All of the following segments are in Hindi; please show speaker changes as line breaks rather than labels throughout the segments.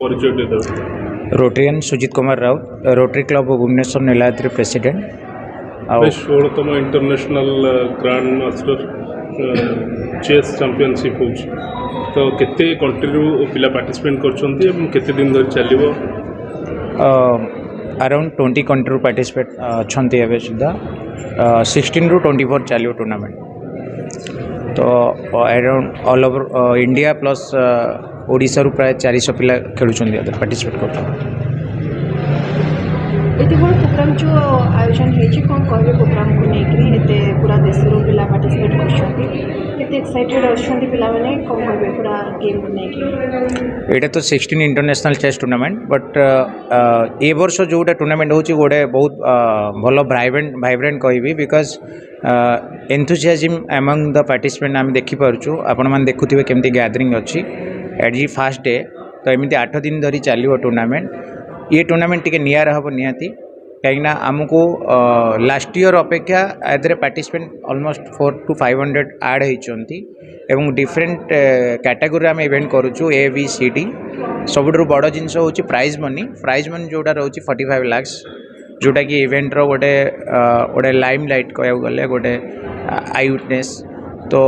परिचय दे
Rotarian Sujit Kumar Raut Rotary club Bhubaneswar Niladri president.
भाई 16तम international grandmaster chess championship हो तो केते कंट्री पिला पार्टिसिपेट करते दिन धरी चलो
अराउंड 20 कंट्री पार्टिसिपेट अच्छा सुधा 16 ରୁ 24 चलो टूर्नामेंट तो around all over India plus Odisha रु प्राय 400 पिला खेलुछंदी पार्टिसिपेट करते
प्रोग्राम जो आयोजन होती कौन कहे प्रोग्राम को लेकर एते पूरा देश पिला पार्टिसिपेट करते एक्साइटेड अच्छा पिला मैंने कौन कहे पूरा गेम को लेकर
यहाँ तो 16 इंटरनेशनल चेस टूर्नामेंट बट ए वर्ष जोटा टूर्नामेंट होची गोटे बहुत भल भाइब्रेंट कहि because enthusiasm among the participant आम देखिपुँ आपण मैंने देखुवे केमती गैदरिंग अच्छी एट जी फास्ट डे तो एमती 8 दिन धरी चलो टूर्नामेंट ये टूर्नामेंट टी नियर हम निहाती कहीं आमको लास्ट ईयर अपेक्षा एदरे पार्टिसिपेंट ऑलमोस्ट 400 to 500 ऐड होती एवं डिफरेंट कैटेगरी आम इवेंट करुचु ए बी सी डी सबुठ बड़ जिनस हूँ प्राइज मनी जोटा रोचे 45 lakhs जोटा कि इवेंटर गोटे गोटे लाइम लाइट कह गले गोटे आई विटनेस तो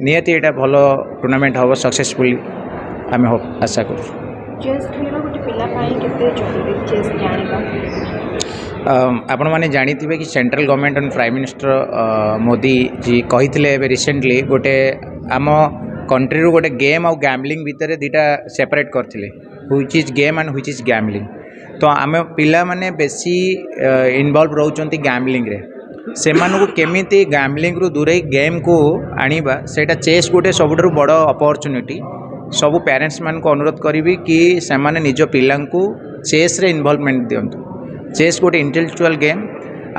निहाती यहाँ भल टूर्नामेंट हम सक्सेसफुली आम आशा कर आपण मैंने जानी कि central government and prime minister Modi ji कही रिसेंटली गोटे आम कंट्री रू गोटे गेम और गैम्बलिंग भितर दीटा सेपरेट करते which is game and which is gambling तो आम पिला माने बेसी इन्वॉल्व रोचंती गैम्बलिंग रे से केमिति गैम्बलिंग रू दूरे गेम को आनिबा सेटा चेस गोटे सबुठारु बड़ अपॉर्चुनिटी सबू पेरेंट्स मान को अनुरोध करी कि से माने निज पिला चेस रे इन्वॉल्वमेंट दिंतु चेस गोटे इंटेलेक्चुअल गेम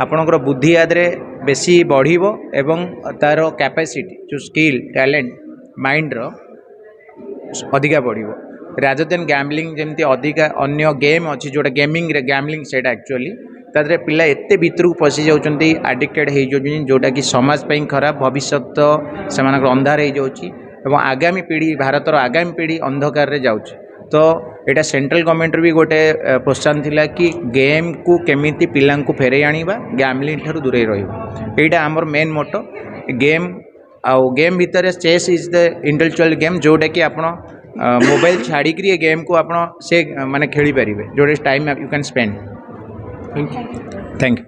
आपणकर बुद्धि आदरे बेसी बढ़िबो एवं तार कैपेसिटी जो स्किल टैलेंट माइंड रो अधिका बढ़िबो रादर देन गैम्बलिंग जमती अधिका अन्य गेम अच्छी जोटा गेमिंग रे गैम्बलिंग सेटा एक्चुअली तादरे पिला एते भितर को पसी जाउचंती एडिक्टेड हे जो जोटा कि समाज पई खराब भविष्य से अंधार हो जाउची एवं आगामी पीढ़ी भारतर आगामी पीढ़ी अंधकार रे जाउची तो यहाँ सेंट्रल गवर्नमेंट भी गोटे प्रोत्साहन थिला कि गेम को केमिति पिला फेरे आनिबा गैम्बलिंग ठारू दूरे रहिबा एटा हमर मेन मोटो गेम आउ गेम भितर chess is the intellectual game जोटा कि आपण मोबाइल छाड़ी गेम को आपण से माने खेली पारिबे जोटे time you can spend thank you.